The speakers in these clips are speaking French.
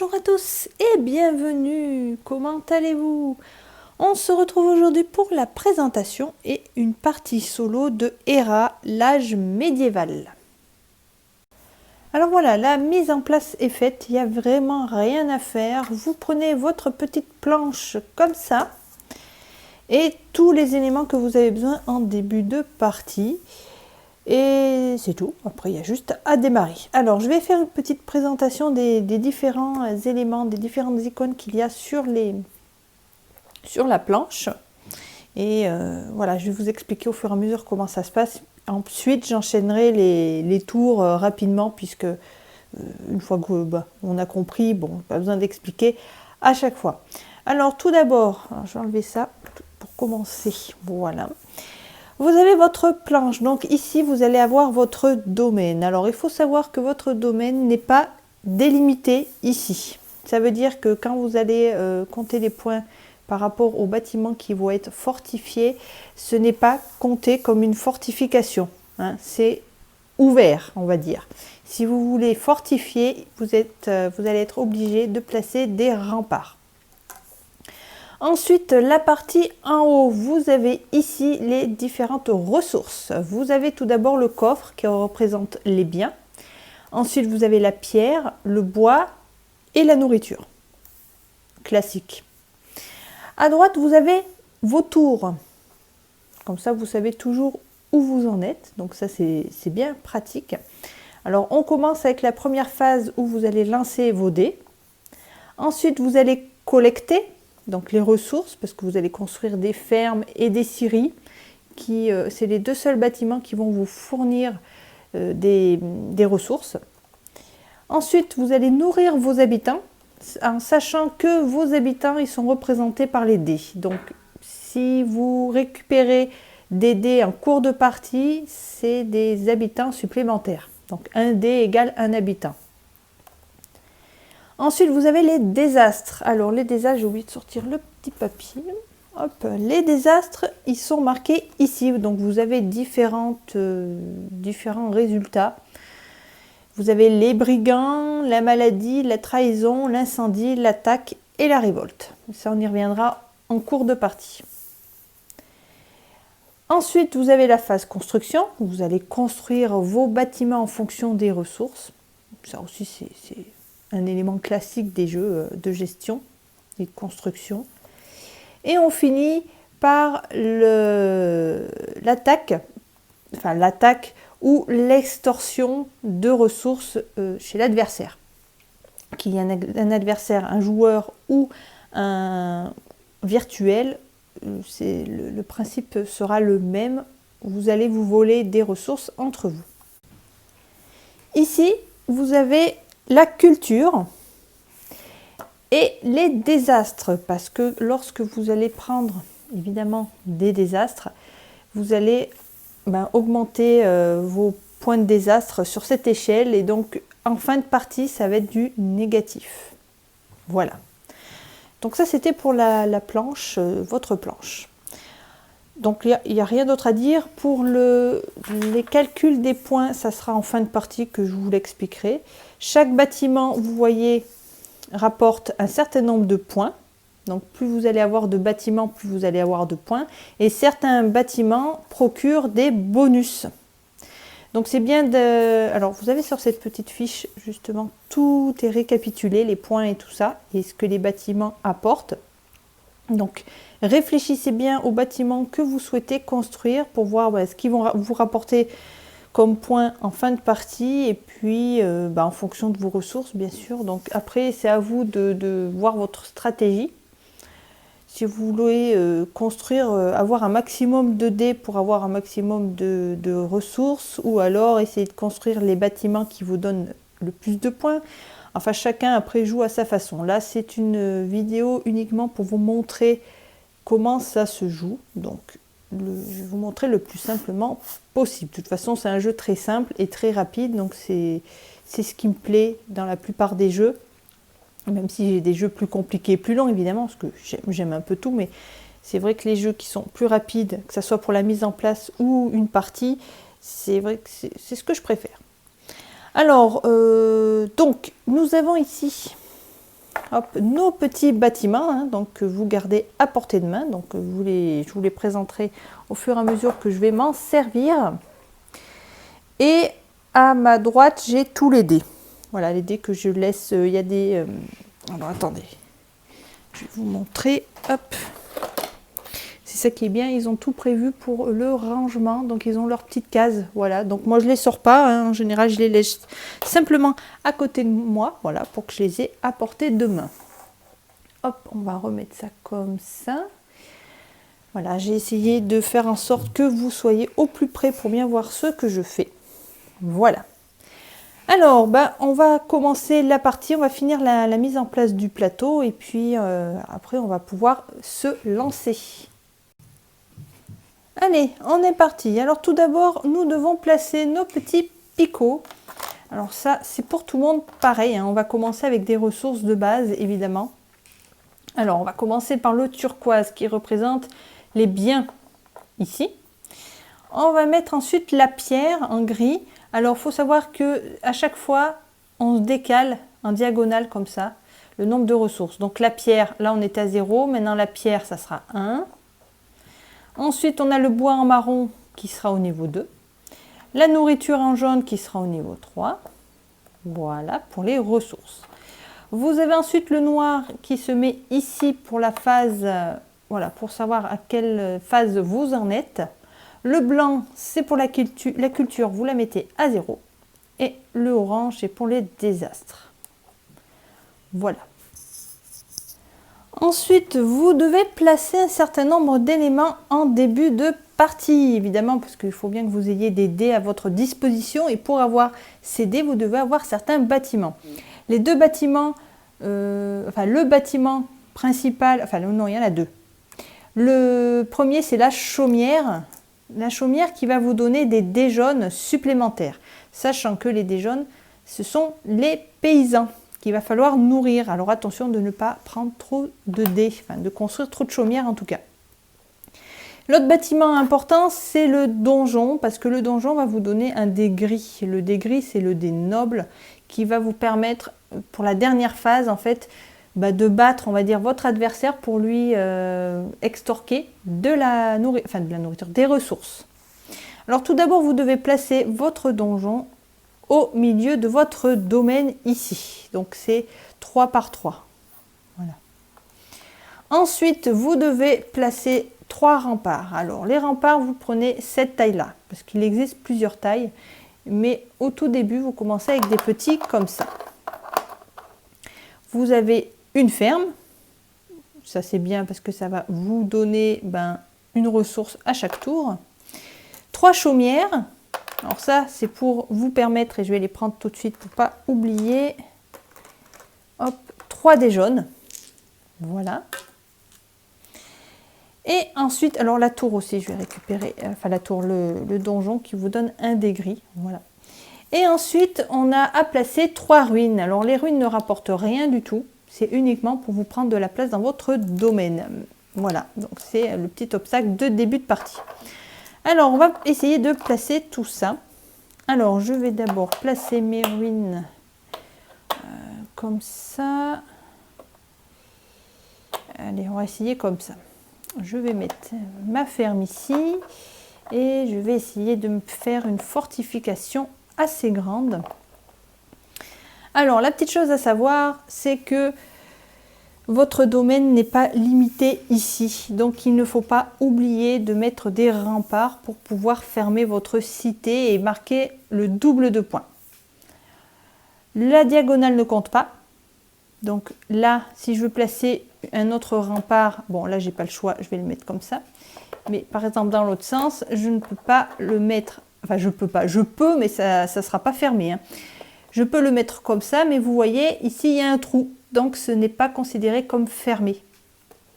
Bonjour à tous et bienvenue, comment allez-vous? On se retrouve aujourd'hui pour la présentation et une partie solo de Héra, l'âge médiéval. Alors voilà, la mise en place est faite, il n'y a vraiment rien à faire. Vous prenez votre petite planche comme ça et tous les éléments que vous avez besoin en début de partie. Et c'est tout, après il y a juste à démarrer. Alors je vais faire une petite présentation des différents éléments, des différentes icônes qu'il y a sur la planche. Et voilà, je vais vous expliquer au fur et à mesure comment ça se passe. Ensuite j'enchaînerai les tours rapidement, puisque une fois que on a compris, bon, pas besoin d'expliquer à chaque fois. Alors tout d'abord, je vais enlever ça pour commencer, voilà. Vous avez votre planche, donc ici vous allez avoir votre domaine. Alors il faut savoir que votre domaine n'est pas délimité ici. Ça veut dire que quand vous allez compter les points par rapport aux bâtiments qui vont être fortifiés, ce n'est pas compté comme une fortification, hein. C'est ouvert, on va dire. Si vous voulez fortifier, vous allez être obligé de placer des remparts. Ensuite, la partie en haut, vous avez ici les différentes ressources. Vous avez tout d'abord le coffre qui représente les biens. Ensuite, vous avez la pierre, le bois et la nourriture. Classique. À droite, vous avez vos tours. Comme ça, vous savez toujours où vous en êtes. Donc ça, c'est bien pratique. Alors, on commence avec la première phase où vous allez lancer vos dés. Ensuite, vous allez collecter donc les ressources, parce que vous allez construire des fermes et des scieries, c'est les deux seuls bâtiments qui vont vous fournir des ressources. Ensuite, vous allez nourrir vos habitants, en sachant que vos habitants, ils sont représentés par les dés. Donc, si vous récupérez des dés en cours de partie, c'est des habitants supplémentaires. Donc, un dé égale un habitant. Ensuite, vous avez les désastres. Alors, les désastres, j'ai oublié de sortir le petit papier. Hop, les désastres, ils sont marqués ici. Donc, vous avez différents résultats. Vous avez les brigands, la maladie, la trahison, l'incendie, l'attaque et la révolte. Ça, on y reviendra en cours de partie. Ensuite, vous avez la phase construction. Vous allez construire vos bâtiments en fonction des ressources. Ça aussi, c'est un élément classique des jeux de gestion et de construction. Et on finit par l'attaque ou l'extorsion de ressources chez l'adversaire. Qu'il y ait un adversaire, un joueur ou un virtuel, le principe sera le même. Vous allez vous voler des ressources entre vous. Ici, vous avez la culture et les désastres, parce que lorsque vous allez prendre évidemment des désastres, vous allez augmenter vos points de désastre sur cette échelle, et donc en fin de partie ça va être du négatif. Voilà, donc ça c'était pour la planche, votre planche. Donc il n'y a rien d'autre à dire. Pour les calculs des points, ça sera en fin de partie que je vous l'expliquerai. Chaque bâtiment, vous voyez, rapporte un certain nombre de points. Donc plus vous allez avoir de bâtiments, plus vous allez avoir de points. Et certains bâtiments procurent des bonus. Donc c'est bien de... Alors vous avez sur cette petite fiche, justement, tout est récapitulé, les points et tout ça, et ce que les bâtiments apportent. Donc réfléchissez bien aux bâtiments que vous souhaitez construire pour voir ce qu'ils vont vous rapporter comme points en fin de partie, et puis en fonction de vos ressources bien sûr. Donc après c'est à vous de voir votre stratégie. Si vous voulez construire, avoir un maximum de dés pour avoir un maximum de ressources, ou alors essayer de construire les bâtiments qui vous donnent le plus de points. Enfin, chacun après joue à sa façon. Là, c'est une vidéo uniquement pour vous montrer comment ça se joue. Donc, je vais vous montrer le plus simplement possible. De toute façon, c'est un jeu très simple et très rapide. Donc, c'est ce qui me plaît dans la plupart des jeux. Même si j'ai des jeux plus compliqués, plus longs évidemment, parce que j'aime un peu tout. Mais c'est vrai que les jeux qui sont plus rapides, que ce soit pour la mise en place ou une partie, c'est vrai que c'est ce que je préfère. Alors, donc, nous avons ici hop, nos petits bâtiments, hein, donc que vous gardez à portée de main. Donc je vous les présenterai au fur et à mesure que je vais m'en servir. Et à ma droite, j'ai tous les dés. Voilà, les dés que je laisse. Il y a des... alors attendez, je vais vous montrer. Hop. C'est ça qui est bien, ils ont tout prévu pour le rangement, donc ils ont leurs petites cases, voilà. Donc moi je les sors pas, hein. En général je les laisse simplement à côté de moi, voilà, pour que je les ai à portée de main. Hop, on va remettre ça comme ça. Voilà, j'ai essayé de faire en sorte que vous soyez au plus près pour bien voir ce que je fais. Voilà. Alors, on va commencer la partie, on va finir la mise en place du plateau et puis après on va pouvoir se lancer. Allez, on est parti. Alors tout d'abord, nous devons placer nos petits picots. Alors ça, c'est pour tout le monde pareil, hein. On va commencer avec des ressources de base, évidemment. Alors, on va commencer par le turquoise qui représente les biens ici. On va mettre ensuite la pierre en gris. Alors, il faut savoir que à chaque fois, on se décale en diagonale comme ça, le nombre de ressources. Donc la pierre, là on est à 0. Maintenant la pierre, ça sera 1. Ensuite, on a le bois en marron qui sera au niveau 2. La nourriture en jaune qui sera au niveau 3. Voilà pour les ressources. Vous avez ensuite le noir qui se met ici pour la phase, voilà, pour savoir à quelle phase vous en êtes. Le blanc, c'est pour la culture, vous la mettez à 0. Et le orange, c'est pour les désastres. Voilà. Ensuite, vous devez placer un certain nombre d'éléments en début de partie, évidemment, parce qu'il faut bien que vous ayez des dés à votre disposition. Et pour avoir ces dés, vous devez avoir certains bâtiments. Les deux bâtiments, le bâtiment principal, non, il y en a deux. Le premier, c'est la chaumière. La chaumière qui va vous donner des dés jaunes supplémentaires. Sachant que les dés jaunes, ce sont les paysans qu'il va falloir nourrir. Alors attention de ne pas prendre trop de dés, de construire trop de chaumières en tout cas. L'autre bâtiment important, c'est le donjon, parce que le donjon va vous donner un dé gris. Le dé gris, c'est le dé noble qui va vous permettre, pour la dernière phase, en fait, de battre, on va dire, votre adversaire pour lui extorquer de la nourriture, des ressources. Alors tout d'abord, vous devez placer votre donjon au milieu de votre domaine ici. Donc c'est 3 par 3. Voilà. Ensuite, vous devez placer 3 remparts. Alors les remparts, vous prenez cette taille-là, parce qu'il existe plusieurs tailles. Mais au tout début, vous commencez avec des petits comme ça. Vous avez une ferme. Ça c'est bien parce que ça va vous donner une ressource à chaque tour. 3 chaumières. Alors ça, c'est pour vous permettre, et je vais les prendre tout de suite pour ne pas oublier. Hop, 3 dés jaunes. Voilà. Et ensuite, alors la tour aussi, je vais récupérer, la tour, le donjon qui vous donne un dé gris. Voilà. Et ensuite, on a à placer 3 ruines. Alors les ruines ne rapportent rien du tout. C'est uniquement pour vous prendre de la place dans votre domaine. Voilà, donc c'est le petit obstacle de début de partie. Alors, on va essayer de placer tout ça. Alors, je vais d'abord placer mes ruines comme ça. Allez, on va essayer comme ça. Je vais mettre ma ferme ici et je vais essayer de me faire une fortification assez grande. Alors, la petite chose à savoir, c'est que votre domaine n'est pas limité ici, donc il ne faut pas oublier de mettre des remparts pour pouvoir fermer votre cité et marquer le double de points. La diagonale ne compte pas, donc là, si je veux placer un autre rempart, bon là j'ai pas le choix, je vais le mettre comme ça, mais par exemple dans l'autre sens, je ne peux pas le mettre, je peux, mais ça ne sera pas fermé, hein. Je peux le mettre comme ça, mais vous voyez, ici il y a un trou. Donc ce n'est pas considéré comme fermé.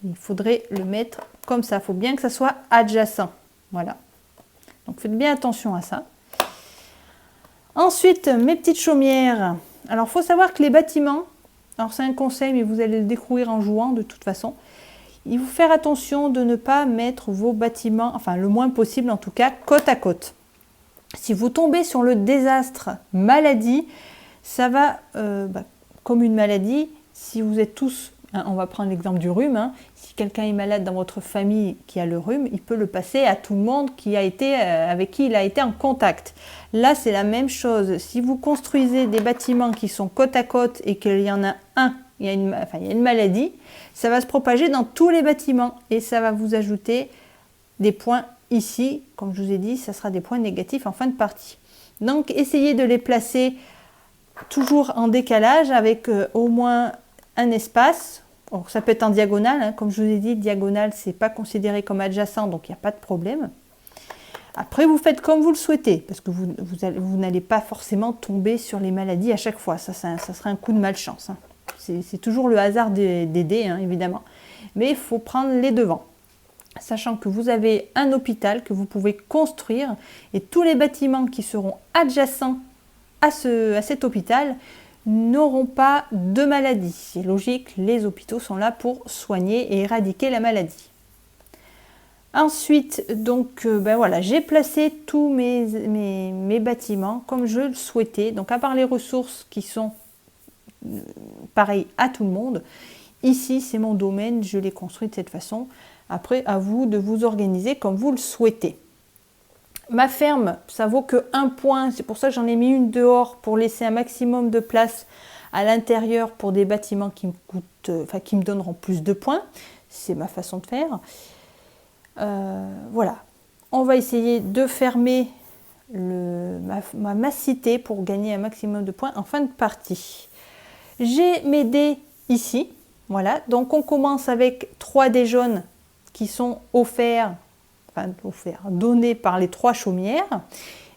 Il faudrait le mettre comme ça. Il faut bien que ça soit adjacent. Voilà. Donc faites bien attention à ça. Ensuite, mes petites chaumières. Alors il faut savoir que les bâtiments, alors c'est un conseil, mais vous allez le découvrir en jouant de toute façon. Il faut faire attention de ne pas mettre vos bâtiments, le moins possible en tout cas, côte à côte. Si vous tombez sur le désastre maladie, ça va, comme une maladie, si vous êtes tous, hein, on va prendre l'exemple du rhume, hein, si quelqu'un est malade dans votre famille qui a le rhume, il peut le passer à tout le monde qui a été, avec qui il a été en contact. Là, c'est la même chose. Si vous construisez des bâtiments qui sont côte à côte et qu'il y en a un, il y a une maladie, ça va se propager dans tous les bâtiments et ça va vous ajouter des points ici. Comme je vous ai dit, ça sera des points négatifs en fin de partie. Donc, essayez de les placer toujours en décalage avec au moins un espace. Alors, ça peut être en diagonale, hein. Comme je vous ai dit, diagonale, c'est pas considéré comme adjacent, donc il n'y a pas de problème. Après, vous faites comme vous le souhaitez, parce que vous n'allez pas forcément tomber sur les maladies à chaque fois. Ça serait un coup de malchance, hein. C'est toujours le hasard des dés, hein, évidemment. Mais il faut prendre les devants. Sachant que vous avez un hôpital que vous pouvez construire et tous les bâtiments qui seront adjacents à cet hôpital n'auront pas de maladie. C'est logique, les hôpitaux sont là pour soigner et éradiquer la maladie. Ensuite, donc, ben voilà, j'ai placé tous mes bâtiments comme je le souhaitais. Donc, à part les ressources qui sont pareilles à tout le monde, ici, c'est mon domaine, je l'ai construit de cette façon. Après, à vous de vous organiser comme vous le souhaitez. Ma ferme, ça vaut que 1 point. C'est pour ça que j'en ai mis une dehors pour laisser un maximum de place à l'intérieur pour des bâtiments qui me coûtent, qui me donneront plus de points. C'est ma façon de faire. Voilà. On va essayer de fermer ma cité pour gagner un maximum de points en fin de partie. J'ai mes dés ici. Voilà. Donc on commence avec 3 dés jaunes qui sont donnés par les 3 chaumières.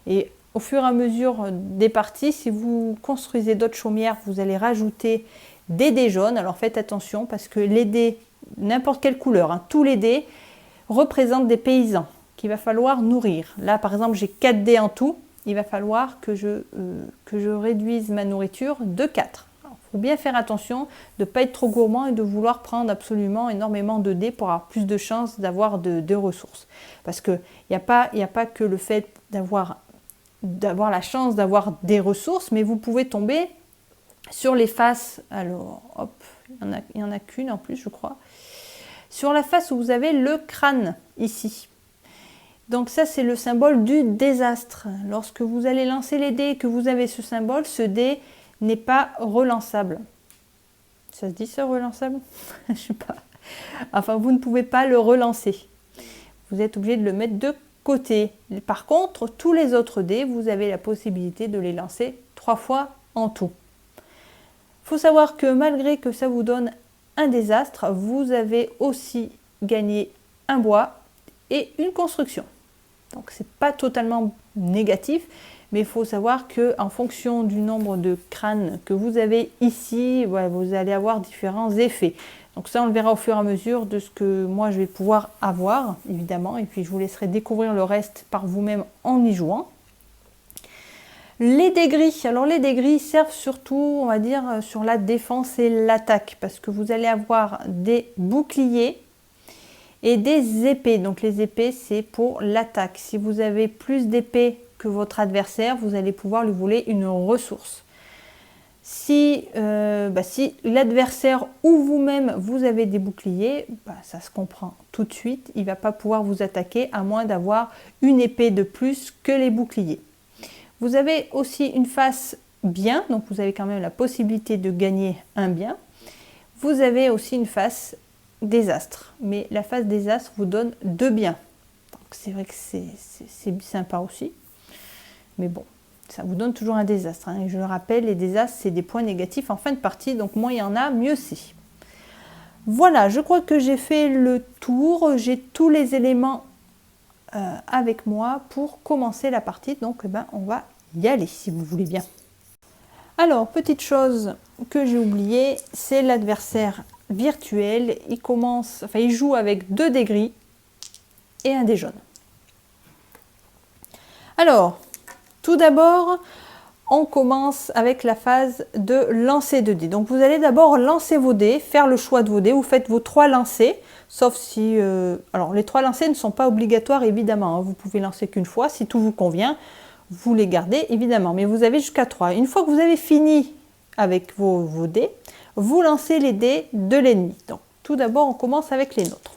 Et au fur et à mesure des parties, si vous construisez d'autres chaumières, vous allez rajouter des dés jaunes. Alors faites attention parce que les dés, n'importe quelle couleur, hein, tous les dés représentent des paysans qu'il va falloir nourrir. Là, par exemple, j'ai 4 dés en tout. Il va falloir que je réduise ma nourriture de 4. Il faut bien faire attention de ne pas être trop gourmand et de vouloir prendre absolument énormément de dés pour avoir plus de chances d'avoir de ressources. Parce qu'il n'y a pas que le fait d'avoir la chance d'avoir des ressources, mais vous pouvez tomber sur les faces. Alors, hop, il n'y en a qu'une en plus, je crois. Sur la face où vous avez le crâne, ici. Donc ça, c'est le symbole du désastre. Lorsque vous allez lancer les dés et que vous avez ce symbole, ce dé n'est pas relançable. Ça se dit ça, relançable? Je sais pas. Enfin, vous ne pouvez pas le relancer. Vous êtes obligé de le mettre de côté. Par contre, tous les autres dés, vous avez la possibilité de les lancer 3 fois en tout. Il faut savoir que malgré que ça vous donne un désastre, vous avez aussi gagné un bois et une construction. Donc, c'est pas totalement négatif. Mais il faut savoir qu'en fonction du nombre de crânes que vous avez ici, ouais, vous allez avoir différents effets. Donc ça, on le verra au fur et à mesure de ce que moi je vais pouvoir avoir, évidemment. Et puis je vous laisserai découvrir le reste par vous-même en y jouant. Les dés gris. Alors les dés gris servent surtout, on va dire, sur la défense et l'attaque. Parce que vous allez avoir des boucliers et des épées. Donc les épées, c'est pour l'attaque. Si vous avez plus d'épées que votre adversaire, vous allez pouvoir lui voler une ressource. Si l'adversaire ou vous-même, vous avez des boucliers, ça se comprend tout de suite, il ne va pas pouvoir vous attaquer à moins d'avoir une épée de plus que les boucliers. Vous avez aussi une face bien, donc vous avez quand même la possibilité de gagner un bien. Vous avez aussi une face désastre, mais la face désastre vous donne 2 biens. Donc c'est vrai que c'est sympa aussi. Mais bon, ça vous donne toujours un désastre, hein. Et je le rappelle, les désastres, c'est des points négatifs en fin de partie. Donc moins il y en a, mieux c'est. Voilà, je crois que j'ai fait le tour. J'ai tous les éléments avec moi pour commencer la partie. Donc on va y aller si vous voulez bien. Alors, petite chose que j'ai oubliée, c'est l'adversaire virtuel. Il joue avec 2 dés gris et un dé jaune. Alors, tout d'abord, on commence avec la phase de lancer de dés. Donc vous allez d'abord lancer vos dés, faire le choix de vos dés. Vous faites vos 3 lancers, sauf si... alors les 3 lancers ne sont pas obligatoires évidemment, hein. Vous pouvez lancer qu'une fois, si tout vous convient, vous les gardez évidemment. Mais vous avez jusqu'à 3. Une fois que vous avez fini avec vos dés, vous lancez les dés de l'ennemi. Donc tout d'abord, on commence avec les nôtres.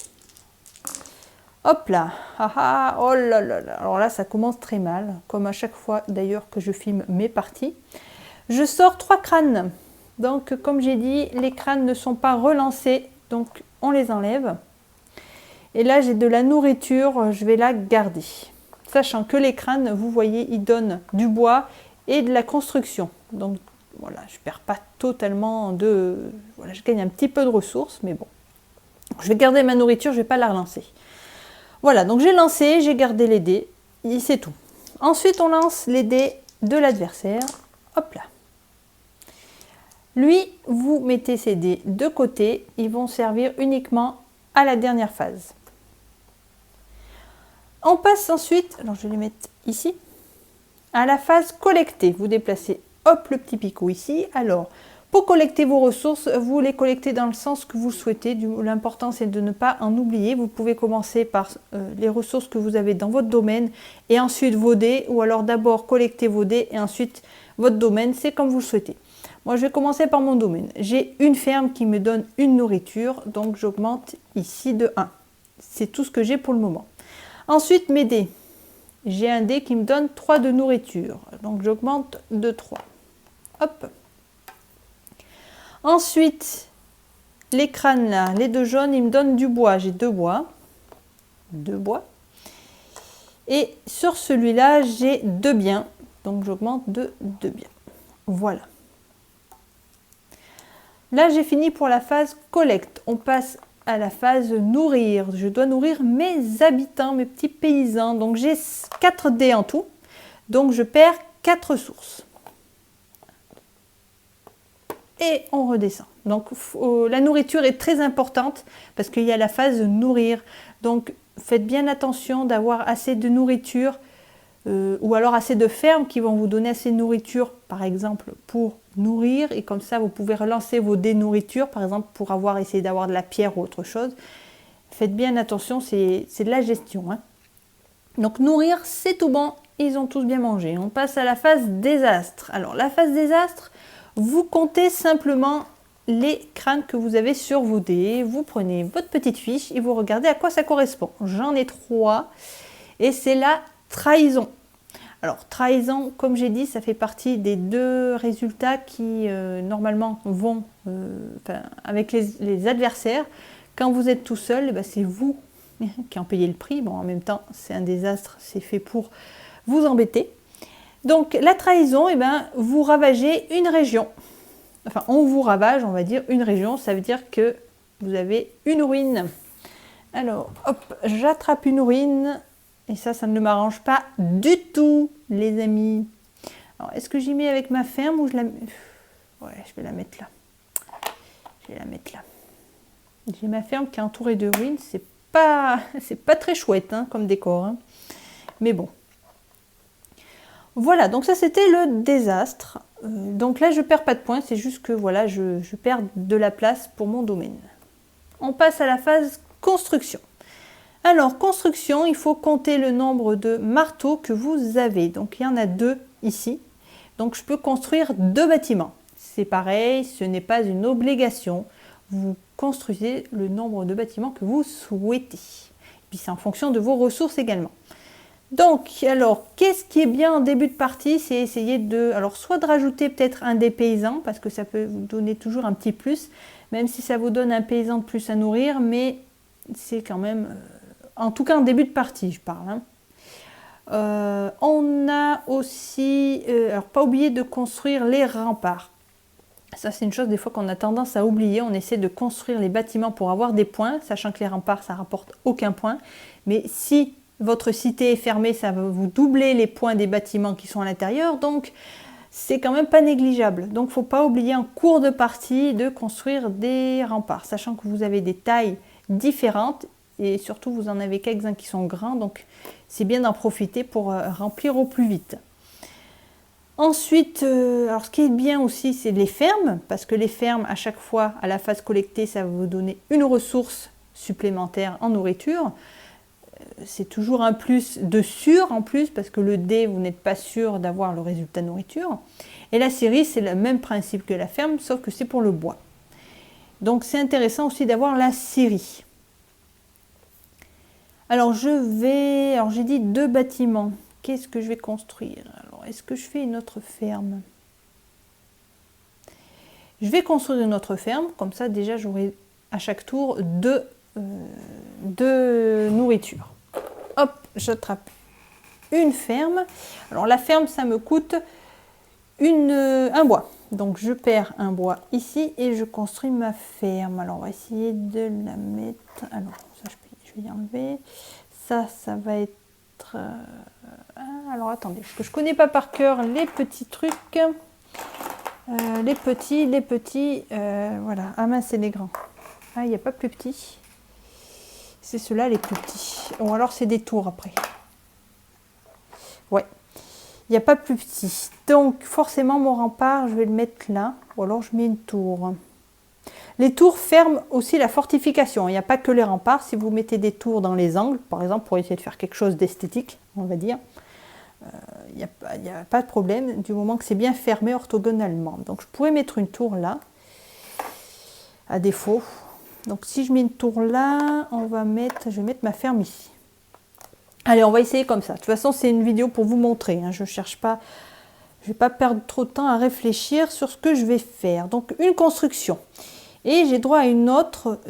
Hop là, ah ah, oh là là là. Alors là, ça commence très mal, comme à chaque fois d'ailleurs que je filme mes parties. Je sors 3 crânes. Donc comme j'ai dit, les crânes ne sont pas relancés, donc on les enlève. Et là, j'ai de la nourriture, je vais la garder. Sachant que les crânes, vous voyez, ils donnent du bois et de la construction. Donc voilà, je ne perds pas totalement de... Voilà, je gagne un petit peu de ressources, mais bon. Je vais garder ma nourriture, je ne vais pas la relancer. Voilà, donc j'ai lancé, j'ai gardé les dés, et c'est tout. Ensuite, on lance les dés de l'adversaire. Hop là. Lui, vous mettez ces dés de côté, ils vont servir uniquement à la dernière phase. On passe ensuite, alors je vais les mettre ici, à la phase collectée. Vous déplacez, hop, le petit picot ici. Alors, pour collecter vos ressources, vous les collectez dans le sens que vous souhaitez. L'important, c'est de ne pas en oublier. Vous pouvez commencer par les ressources que vous avez dans votre domaine et ensuite vos dés, ou alors d'abord collecter vos dés et ensuite votre domaine. C'est comme vous le souhaitez. Moi, je vais commencer par mon domaine. J'ai une ferme qui me donne une nourriture, donc j'augmente ici de 1. C'est tout ce que j'ai pour le moment. Ensuite, mes dés. J'ai un dé qui me donne 3 de nourriture, donc j'augmente de 3. Hop. Ensuite, les crânes là, les 2 jaunes, ils me donnent du bois. J'ai 2 bois. 2 bois. Et sur celui-là, j'ai 2 biens. Donc j'augmente de 2 biens. Voilà. Là, j'ai fini pour la phase collecte. On passe à la phase nourrir. Je dois nourrir mes habitants, mes petits paysans. Donc j'ai 4 dés en tout. Donc je perds 4 ressources. Et on redescend. Donc la nourriture est très importante parce qu'il y a la phase nourrir. Donc faites bien attention d'avoir assez de nourriture ou alors assez de fermes qui vont vous donner assez de nourriture, par exemple, pour nourrir. Et comme ça, vous pouvez relancer vos dés nourriture, par exemple, pour essayer d'avoir de la pierre ou autre chose. Faites bien attention, c'est de la gestion. Hein. Donc nourrir, c'est tout bon. Ils ont tous bien mangé. On passe à la phase désastre. Alors la phase désastre, vous comptez simplement les crânes que vous avez sur vos dés. Vous prenez votre petite fiche et vous regardez à quoi ça correspond. J'en ai 3 et c'est la trahison. Alors trahison, comme j'ai dit, ça fait partie des 2 résultats qui normalement vont avec les adversaires. Quand vous êtes tout seul, ben, c'est vous qui en payez le prix. Bon, en même temps, c'est un désastre, c'est fait pour vous embêter. Donc la trahison, eh ben, vous ravagez une région. Enfin, on vous ravage, on va dire, une région. Ça veut dire que vous avez une ruine. Alors, hop, j'attrape une ruine. Et ça ne m'arrange pas du tout, les amis. Alors, est-ce que j'y mets avec ma ferme ou je la mets... Ouais, je vais la mettre là. Je vais la mettre là. J'ai ma ferme qui est entourée de ruines. C'est pas très chouette hein, comme décor. Hein. Mais bon. Voilà, donc ça c'était le désastre. Donc là je perds pas de points, c'est juste que voilà, je perds de la place pour mon domaine. On passe à la phase construction. Alors construction, il faut compter le nombre de marteaux que vous avez. Donc il y en a 2 ici. Donc je peux construire 2 bâtiments. C'est pareil, ce n'est pas une obligation. Vous construisez le nombre de bâtiments que vous souhaitez. Puis c'est en fonction de vos ressources également. Donc, alors, qu'est-ce qui est bien en début de partie? C'est essayer de, alors, soit de rajouter peut-être un des paysans, parce que ça peut vous donner toujours un petit plus, même si ça vous donne un paysan de plus à nourrir, mais c'est quand même, en tout cas en début de partie, je parle. Hein. On a aussi, alors pas oublier de construire les remparts. Ça, c'est une chose des fois qu'on a tendance à oublier. On essaie de construire les bâtiments pour avoir des points, sachant que les remparts, ça ne rapporte aucun point. Mais si votre cité est fermée, ça va vous doubler les points des bâtiments qui sont à l'intérieur. Donc, c'est quand même pas négligeable. Donc, il ne faut pas oublier en cours de partie de construire des remparts, sachant que vous avez des tailles différentes et surtout, vous en avez quelques-uns qui sont grands. Donc, c'est bien d'en profiter pour remplir au plus vite. Ensuite, alors ce qui est bien aussi, c'est les fermes, parce que les fermes, à chaque fois, à la phase collectée, ça va vous donner une ressource supplémentaire en nourriture. C'est toujours un plus de sûr en plus, parce que le dé, vous n'êtes pas sûr d'avoir le résultat nourriture. Et la série, c'est le même principe que la ferme, sauf que c'est pour le bois. Donc c'est intéressant aussi d'avoir la série. Alors j'ai dit 2 bâtiments. Qu'est-ce que je vais construire? Alors est-ce que je fais une autre ferme? Je vais construire une autre ferme, comme ça déjà j'aurai à chaque tour deux nourritures. Hop, j'attrape une ferme. Alors la ferme, ça me coûte un bois. Donc je perds un bois ici et je construis ma ferme. Alors on va essayer de la mettre. Alors ça je vais y enlever. Ça va être. Alors attendez, parce que je connais pas par cœur les petits trucs. Les petits. Voilà. Ah mince, c'est les grands. Ah, il n'y a pas plus petits. C'est ceux-là les plus petits. Ou alors c'est des tours après. Ouais. Il n'y a pas plus petit. Donc forcément mon rempart, je vais le mettre là. Ou alors je mets une tour. Les tours ferment aussi la fortification. Il n'y a pas que les remparts. Si vous mettez des tours dans les angles, par exemple, pour essayer de faire quelque chose d'esthétique, on va dire, il n'y a pas de problème du moment que c'est bien fermé orthogonalement. Donc je pourrais mettre une tour là, à défaut. Donc si je mets une tour là, je vais mettre ma ferme ici. Allez, on va essayer comme ça. De toute façon, c'est une vidéo pour vous montrer. Hein. Je ne vais pas perdre trop de temps à réfléchir sur ce que je vais faire. Donc une construction. Et j'ai droit à une autre.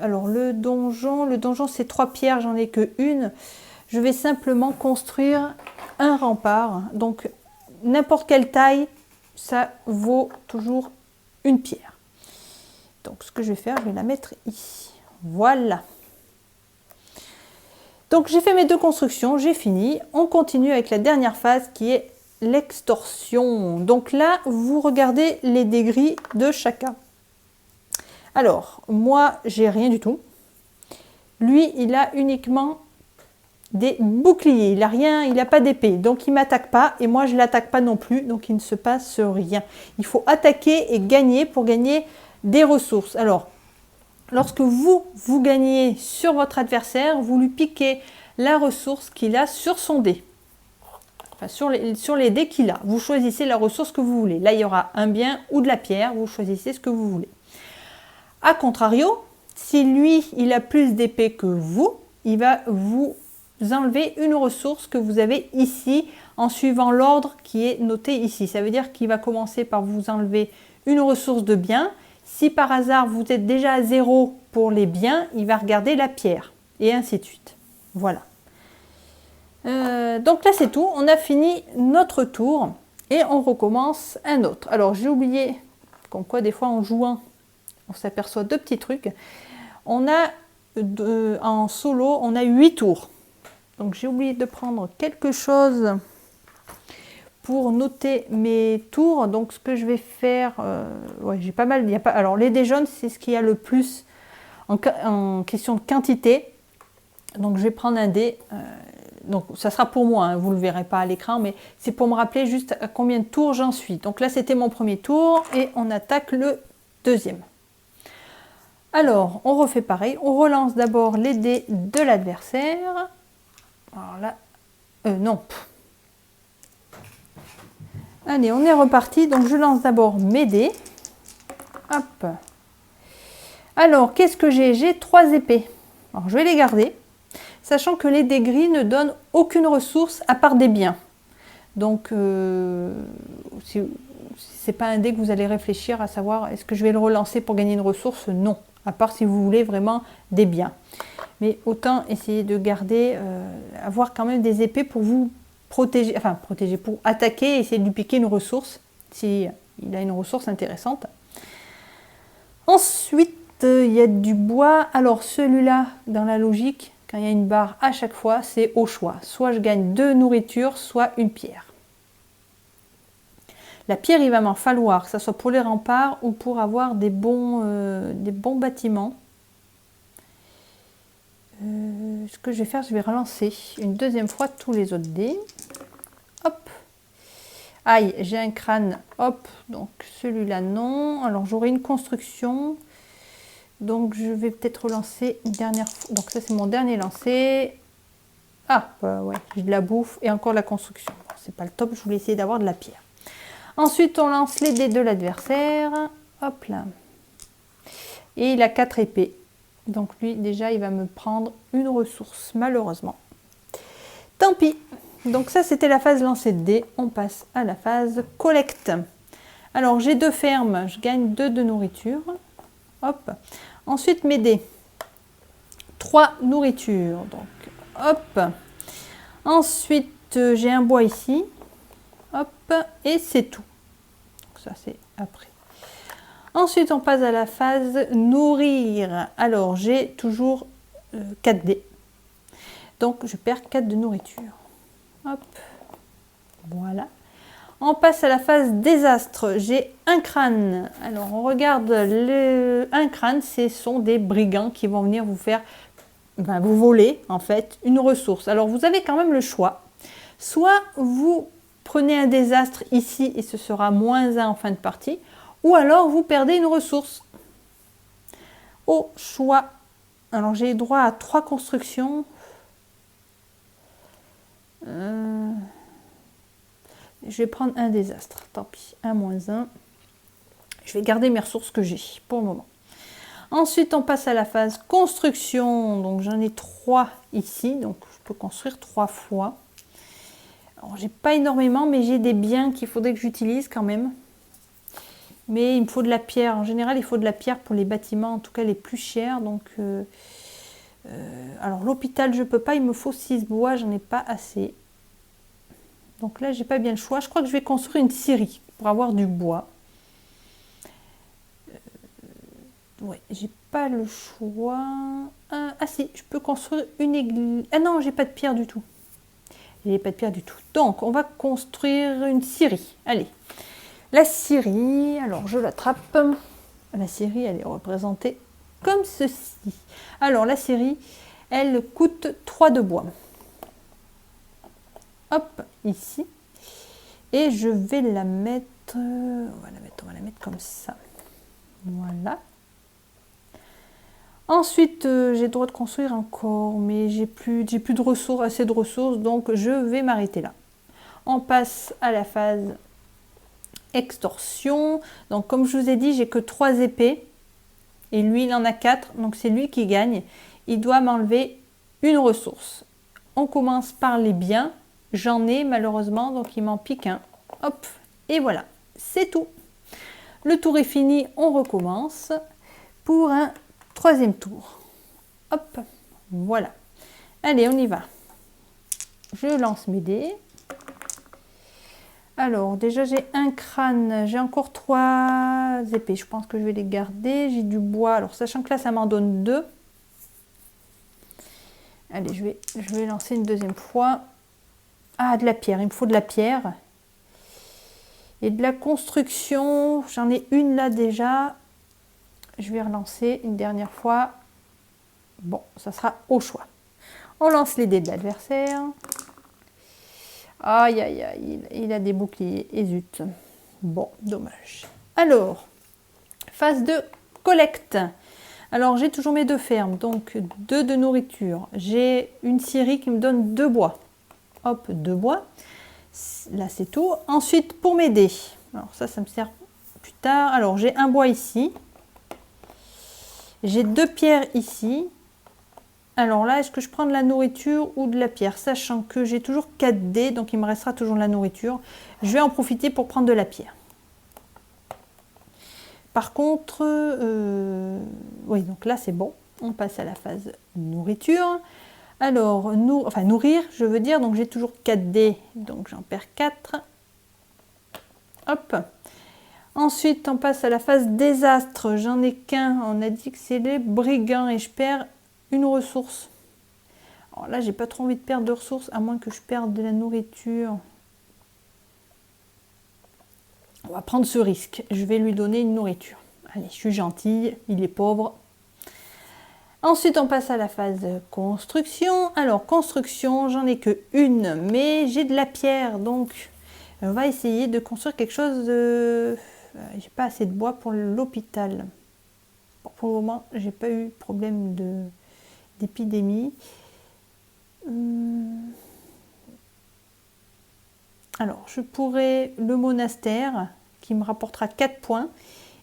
Alors le donjon c'est 3 pierres, j'en ai que une. Je vais simplement construire un rempart. Donc n'importe quelle taille, ça vaut toujours une pierre. Donc ce que je vais faire, je vais la mettre ici. Voilà. Donc j'ai fait mes 2 constructions, j'ai fini. On continue avec la dernière phase qui est l'extorsion. Donc là, vous regardez les dégris de chacun. Alors, moi, j'ai rien du tout. Lui, il a uniquement des boucliers. Il n'a rien, il n'a pas d'épée. Donc, il ne m'attaque pas. Et moi, je ne l'attaque pas non plus. Donc, il ne se passe rien. Il faut attaquer et gagner pour gagner des ressources. Alors, lorsque vous gagnez sur votre adversaire, vous lui piquez la ressource qu'il a sur son dé. Enfin, sur les dés qu'il a. Vous choisissez la ressource que vous voulez. Là, il y aura un bien ou de la pierre. Vous choisissez ce que vous voulez. A contrario, si lui, il a plus d'épée que vous, il va vous enlever une ressource que vous avez ici en suivant l'ordre qui est noté ici. Ça veut dire qu'il va commencer par vous enlever une ressource de bien. Si par hasard vous êtes déjà à 0 pour les biens, il va regarder la pierre et ainsi de suite. Voilà. Donc là c'est tout, on a fini notre tour et on recommence un autre. Alors j'ai oublié, comme quoi des fois en jouant, on s'aperçoit 2 petits trucs. On a en solo, on a 8 tours. Donc j'ai oublié de prendre quelque chose pour noter mes tours. Donc ce que je vais faire, ouais, j'ai pas mal. Alors les dés jaunes, c'est ce qu'il y a le plus en question de quantité. Donc je vais prendre un dé. Donc ça sera pour moi, hein, vous ne le verrez pas à l'écran, mais c'est pour me rappeler juste à combien de tours j'en suis. Donc là c'était mon premier tour et on attaque le deuxième. Alors, on refait pareil. On relance d'abord les dés de l'adversaire. Alors là, non. Allez, on est reparti. Donc, je lance d'abord mes dés. Hop. Alors, qu'est-ce que j'ai? J'ai 3 épées. Alors, je vais les garder. Sachant que les dés gris ne donnent aucune ressource à part des biens. Donc, c'est pas un dé que vous allez réfléchir à savoir est-ce que je vais le relancer pour gagner une ressource? Non. À part si vous voulez vraiment des biens. Mais autant essayer de garder, avoir quand même des épées pour vous protéger, enfin protéger, pour attaquer et essayer de lui piquer une ressource, si il a une ressource intéressante. Ensuite, il y a du bois. Alors celui-là, dans la logique, quand il y a une barre à chaque fois, c'est au choix. Soit je gagne 2 nourritures, soit une pierre. La pierre, il va m'en falloir, que ce soit pour les remparts ou pour avoir des bons bâtiments. Ce que je vais faire, je vais relancer une deuxième fois tous les autres dés. Hop. Aïe, j'ai un crâne. Hop, donc celui-là non. Alors j'aurai une construction. Donc je vais peut-être relancer une dernière fois. Donc ça c'est mon dernier lancé. Ah, bah ouais, j'ai de la bouffe et encore de la construction. Bon, c'est pas le top, je voulais essayer d'avoir de la pierre. Ensuite, on lance les dés de l'adversaire. Hop là. Et il a 4 épées. Donc lui, déjà, il va me prendre une ressource, malheureusement. Tant pis. Donc ça, c'était la phase lancer de dés. On passe à la phase collecte. Alors, j'ai 2 fermes. Je gagne 2 de nourriture. Hop. Ensuite, mes dés. 3 nourritures. Donc, hop. Ensuite, j'ai un bois ici. Hop. Et c'est tout. Donc ça, c'est après. Ensuite, on passe à la phase nourrir. Alors, j'ai toujours 4 dés. Donc, je perds 4 de nourriture. Hop. Voilà. On passe à la phase désastre. J'ai un crâne. Alors, on regarde un crâne. Ce sont des brigands qui vont venir vous faire, vous voler, en fait, une ressource. Alors, vous avez quand même le choix. Soit vous prenez un désastre ici et ce sera -1 en fin de partie. Ou alors, vous perdez une ressource. Au choix. Alors, j'ai droit à 3 constructions. Je vais prendre un désastre. Tant pis. Un -1. Je vais garder mes ressources que j'ai pour le moment. Ensuite, on passe à la phase construction. Donc, j'en ai 3 ici. Donc, je peux construire 3 fois. Alors, j'ai pas énormément, mais j'ai des biens qu'il faudrait que j'utilise quand même. Mais il me faut de la pierre. En général, il faut de la pierre pour les bâtiments, en tout cas les plus chers. Donc, alors l'hôpital, je peux pas. Il me faut 6 bois, j'en ai pas assez. Donc là, j'ai pas bien le choix. Je crois que je vais construire une scierie pour avoir du bois. Ouais, j'ai pas le choix. Ah si, je peux construire une église. Ah non, j'ai pas de pierre du tout. J'ai pas de pierre du tout. Donc, on va construire une scierie. Allez. La scierie, alors je l'attrape. La scierie, elle est représentée comme ceci. Alors, la scierie, elle coûte 3 de bois. Hop, ici. Et je vais la mettre... On va la mettre comme ça. Voilà. Ensuite, j'ai le droit de construire encore, mais j'ai plus de ressources, assez de ressources, donc je vais m'arrêter là. On passe à la phase extorsion. Donc, comme je vous ai dit, j'ai que 3 épées. Et lui, il en a 4, donc c'est lui qui gagne. Il doit m'enlever une ressource. On commence par les biens. J'en ai malheureusement, donc il m'en pique un. Hop, et voilà, c'est tout. Le tour est fini, on recommence pour un 3e tour. Hop, voilà. Allez, on y va. Je lance mes dés. Alors, déjà, j'ai un crâne. J'ai encore 3 épées. Je pense que je vais les garder. J'ai du bois. Alors, sachant que là, ça m'en donne 2. Allez, je vais lancer une 2e fois. Ah, de la pierre. Il me faut de la pierre. Et de la construction. J'en ai une là déjà. Je vais relancer une dernière fois. Bon, ça sera au choix. On lance les dés de l'adversaire. Aïe, aïe, aïe, il a des boucliers. Et zut. Bon, dommage. Alors, phase de collecte. Alors, j'ai toujours mes 2 fermes. Donc, 2 de nourriture. J'ai une scierie qui me donne 2 bois. Hop, 2 bois. Là, c'est tout. Ensuite, pour mes dés. Alors, ça me sert plus tard. Alors, j'ai un bois ici. J'ai 2 pierres ici. Alors là, est-ce que je prends de la nourriture ou de la pierre? Sachant que j'ai toujours 4 dés, donc il me restera toujours de la nourriture. Je vais en profiter pour prendre de la pierre. Par contre, oui, donc là c'est bon. On passe à la phase nourriture. Alors, nourrir, je veux dire, donc j'ai toujours 4 dés, donc j'en perds 4. Hop. Ensuite, on passe à la phase désastre. J'en ai qu'un. On a dit que c'est les brigands et je perds une ressource. Alors là, j'ai pas trop envie de perdre de ressources, à moins que je perde de la nourriture. On va prendre ce risque. Je vais lui donner une nourriture. Allez, je suis gentille, il est pauvre. Ensuite, on passe à la phase construction. Alors, construction, j'en ai que une, mais j'ai de la pierre, donc on va essayer de construire quelque chose de... J'ai pas assez de bois pour l'hôpital. Bon, pour le moment, j'ai pas eu de problème d'épidémie. Alors, je pourrais le monastère qui me rapportera 4 points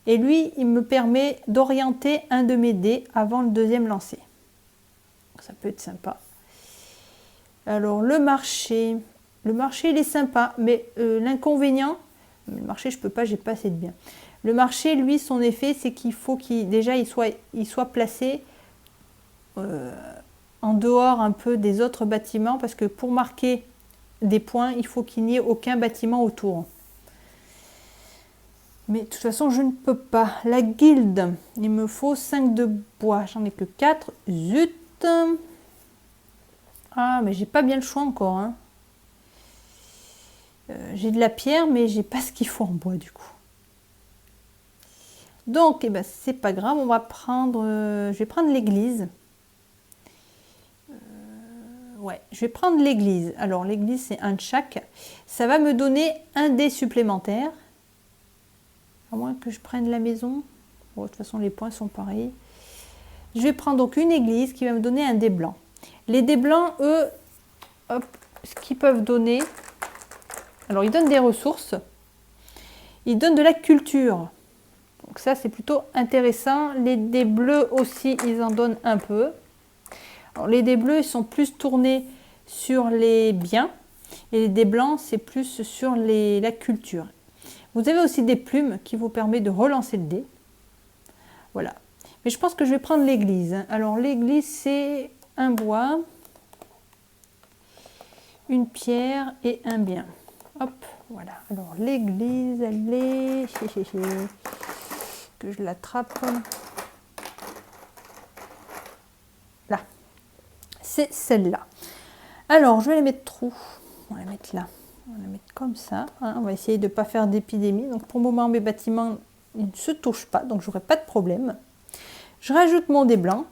Et lui, il me permet d'orienter un de mes dés avant le deuxième lancer. Ça peut être sympa. Alors le marché il est sympa, mais l'inconvénient, le marché je peux pas, j'ai pas assez de biens. Le marché, lui, son effet, c'est qu'il faut qu'il soit placé en dehors un peu des autres bâtiments, parce que pour marquer des points, il faut qu'il n'y ait aucun bâtiment autour. Mais de toute façon, je ne peux pas. La guilde, il me faut 5 de bois, j'en ai que 4. Zut! Ah, mais j'ai pas bien le choix encore, hein. J'ai de la pierre, mais j'ai pas ce qu'il faut en bois du coup. Donc, eh ben, c'est pas grave, on va prendre. Je vais prendre l'église. Ouais, je vais prendre l'église. Alors, l'église, c'est un de chaque. Ça va me donner un dé supplémentaire. À moins que je prenne la maison. Bon, de toute façon, les points sont pareils. Je vais prendre donc une église qui va me donner un dé blanc. Les dés blancs, eux, hop, ce qu'ils peuvent donner. Alors, ils donnent des ressources. Ils donnent de la culture. Donc ça, c'est plutôt intéressant. Les dés bleus aussi, ils en donnent un peu. Alors, les dés bleus, ils sont plus tournés sur les biens. Et les dés blancs, c'est plus sur la culture. Vous avez aussi des plumes qui vous permettent de relancer le dé. Voilà. Mais je pense que je vais prendre l'église. Alors, l'église, c'est un bois, une pierre et un bien. Hop, voilà. Alors, l'église, elle est... que je l'attrape. Là. C'est celle-là. Alors, je vais la mettre où? On va la mettre là. On va la mettre comme ça. Hein. On va essayer de ne pas faire d'épidémie. Donc, pour le moment, mes bâtiments ils ne se touchent pas. Donc, j'aurai pas de problème. Je rajoute mon dé blanc.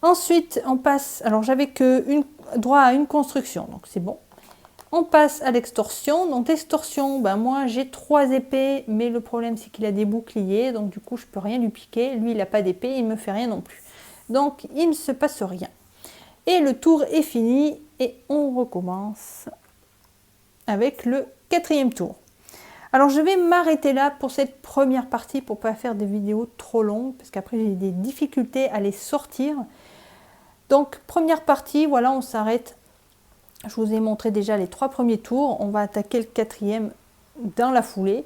Ensuite, on passe... Alors, j'avais que droit à une construction. Donc, c'est bon. On passe à l'extorsion. Donc l'extorsion, ben moi j'ai 3 épées, mais le problème c'est qu'il a des boucliers, donc du coup je peux rien lui piquer. Lui il n'a pas d'épée, il ne me fait rien non plus. Donc il ne se passe rien. Et le tour est fini et on recommence avec le 4e tour. Alors je vais m'arrêter là pour cette première partie pour ne pas faire des vidéos trop longues, parce qu'après j'ai des difficultés à les sortir. Donc première partie, voilà, on s'arrête. Je vous ai montré déjà les 3 premiers tours. On va attaquer le 4e dans la foulée.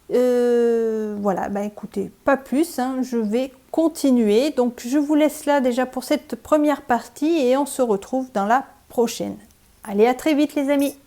Voilà, bah écoutez, pas plus. Hein, je vais continuer. Donc, je vous laisse là déjà pour cette première partie et on se retrouve dans la prochaine. Allez, à très vite les amis!